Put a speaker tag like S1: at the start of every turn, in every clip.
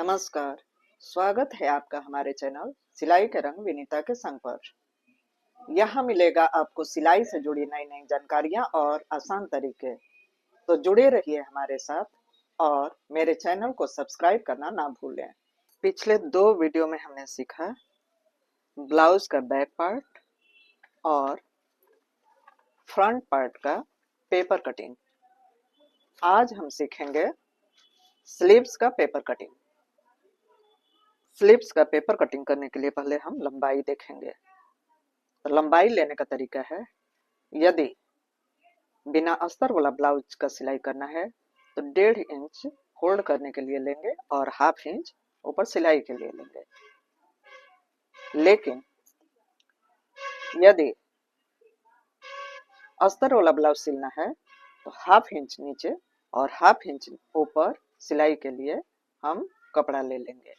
S1: नमस्कार। स्वागत है आपका हमारे चैनल सिलाई के रंग विनीता के संग पर। यहाँ मिलेगा आपको सिलाई से जुड़ी नई नई जानकारियाँ और आसान तरीके। तो जुड़े रहिए हमारे साथ और मेरे चैनल को सब्सक्राइब करना ना भूलें। पिछले 2 वीडियो में हमने सीखा ब्लाउज का बैक पार्ट और फ्रंट पार्ट का पेपर कटिंग। आज हम सीखेंगे स्लीव्स का पेपर कटिंग। स्लीव्स का पेपर कटिंग करने के लिए पहले हम लंबाई देखेंगे। तो लंबाई लेने का तरीका है, यदि बिना अस्तर वाला ब्लाउज का सिलाई करना है तो 1.5 इंच होल्ड करने के लिए लेंगे और 1/2 इंच ऊपर सिलाई के लिए लेंगे। लेकिन यदि अस्तर वाला ब्लाउज सिलना है तो 1/2 इंच नीचे और 1/2 इंच ऊपर सिलाई के लिए हम कपड़ा ले लेंगे।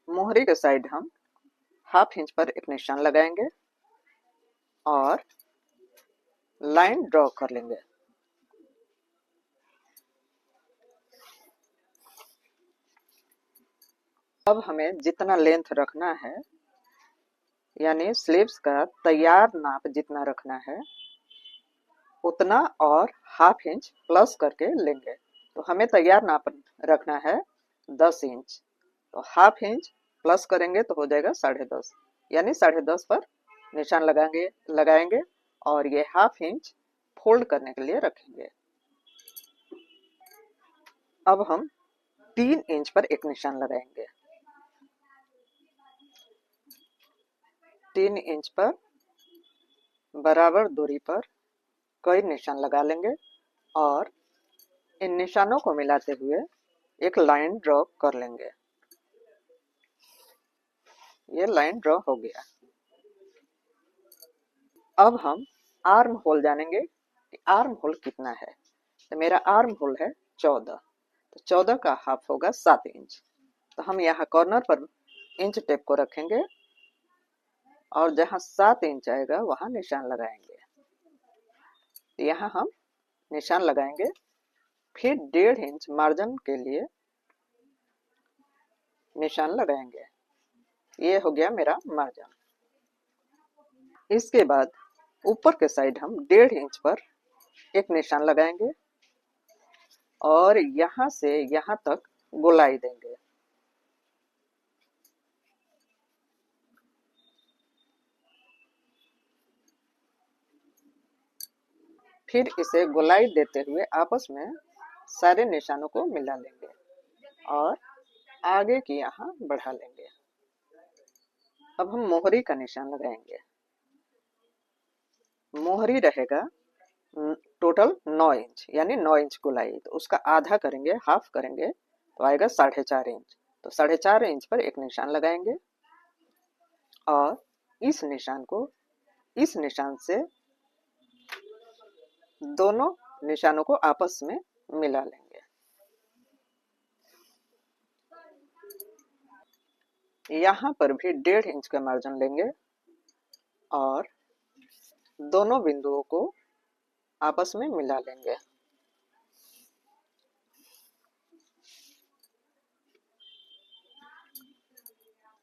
S1: मोहरी के साइड हम 1/2 इंच पर एक निशान लगाएंगे और लाइन ड्रॉ कर लेंगे। अब हमें जितना लेंथ रखना है, यानी स्लीव्स का तैयार नाप जितना रखना है उतना और 1/2 इंच प्लस करके लेंगे। तो हमें तैयार नाप रखना है 10 इंच, तो 1/2 इंच प्लस करेंगे तो हो जाएगा 10.5, यानी 10.5 पर निशान लगाएंगे और ये 1/2 इंच फोल्ड करने के लिए रखेंगे। अब हम 3 इंच पर एक निशान लगाएंगे। 3 इंच पर बराबर दूरी पर कई निशान लगा लेंगे और इन निशानों को मिलाते हुए एक लाइन ड्रॉ कर लेंगे। ये लाइन ड्रॉ हो गया। अब हम आर्म होल जानेंगे कि आर्म होल कितना है। तो मेरा आर्म होल है 14, तो 14 का हाफ होगा 7 इंच। तो हम यहाँ कॉर्नर पर इंच टेप को रखेंगे और जहाँ 7 इंच आएगा वहां निशान लगाएंगे। तो यहाँ हम निशान लगाएंगे, फिर 1.5 इंच मार्जिन के लिए निशान लगाएंगे। ये हो गया मेरा मार्जिन। इसके बाद ऊपर के साइड हम 1.5 इंच पर एक निशान लगाएंगे और यहाँ से यहाँ तक गोलाई देंगे। फिर इसे गोलाई देते हुए आपस में सारे निशानों को मिला लेंगे और आगे की यहाँ बढ़ा लेंगे। अब हम मोहरी का निशान लगाएंगे। मोहरी रहेगा टोटल 9 इंच, यानी 9 इंच गोलाई, तो उसका आधा करेंगे, हाफ करेंगे तो आएगा 4.5 इंच। तो 4.5 इंच पर एक निशान लगाएंगे और इस निशान को इस निशान से दोनों निशानों को आपस में मिला लेंगे। यहाँ पर भी 1.5 इंच का मार्जिन लेंगे और दोनों बिंदुओं को आपस में मिला लेंगे।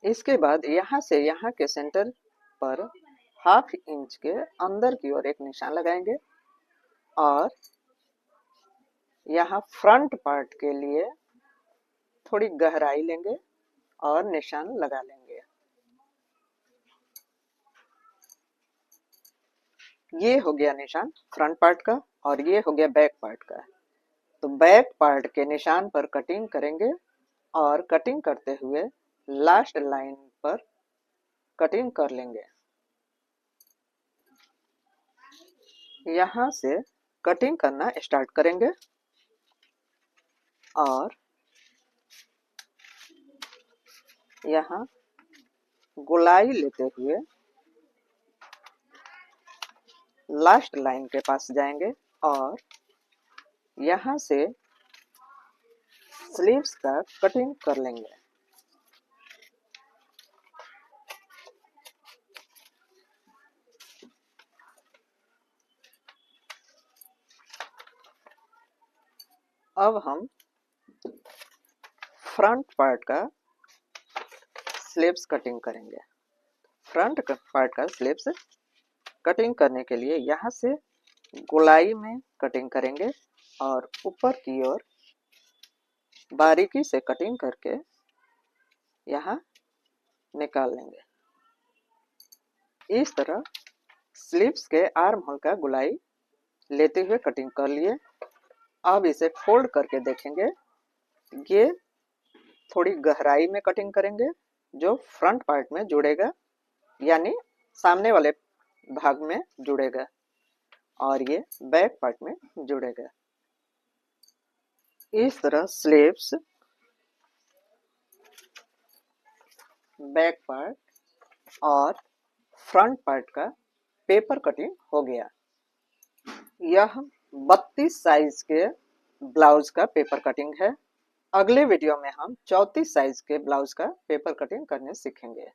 S1: इसके बाद यहाँ से यहाँ के सेंटर पर 1/2 इंच के अंदर की ओर एक निशान लगाएंगे और यहाँ फ्रंट पार्ट के लिए थोड़ी गहराई लेंगे और निशान लगा लेंगे। ये हो गया निशान फ्रंट पार्ट का और ये हो गया बैक पार्ट का। तो बैक पार्ट के निशान पर कटिंग करेंगे और कटिंग करते हुए लास्ट लाइन पर कटिंग कर लेंगे। यहाँ से कटिंग करना स्टार्ट करेंगे और यहाँ गोलाई लेते हुए लास्ट लाइन के पास जाएंगे और यहाँ से स्लीव्स का कटिंग कर लेंगे। अब हम फ्रंट पार्ट का स्लीव्स कटिंग करेंगे। फ्रंट पार्ट का स्लीव्स कटिंग करने के लिए यहाँ से गोलाई में कटिंग करेंगे और ऊपर की ओर बारीकी से कटिंग करके यहाँ निकाल लेंगे। इस तरह स्लीव्स के आर्म होल का गोलाई लेते हुए कटिंग कर लिए। अब इसे फोल्ड करके देखेंगे, ये थोड़ी गहराई में कटिंग करेंगे जो फ्रंट पार्ट में जुड़ेगा, यानी सामने वाले भाग में जुड़ेगा और ये बैक पार्ट में जुड़ेगा। इस तरह स्लीव्स, बैक पार्ट और फ्रंट पार्ट का पेपर कटिंग हो गया। यह 32 साइज के ब्लाउज का पेपर कटिंग है। अगले वीडियो में हम 34 साइज के ब्लाउज का पेपर कटिंग करने सीखेंगे।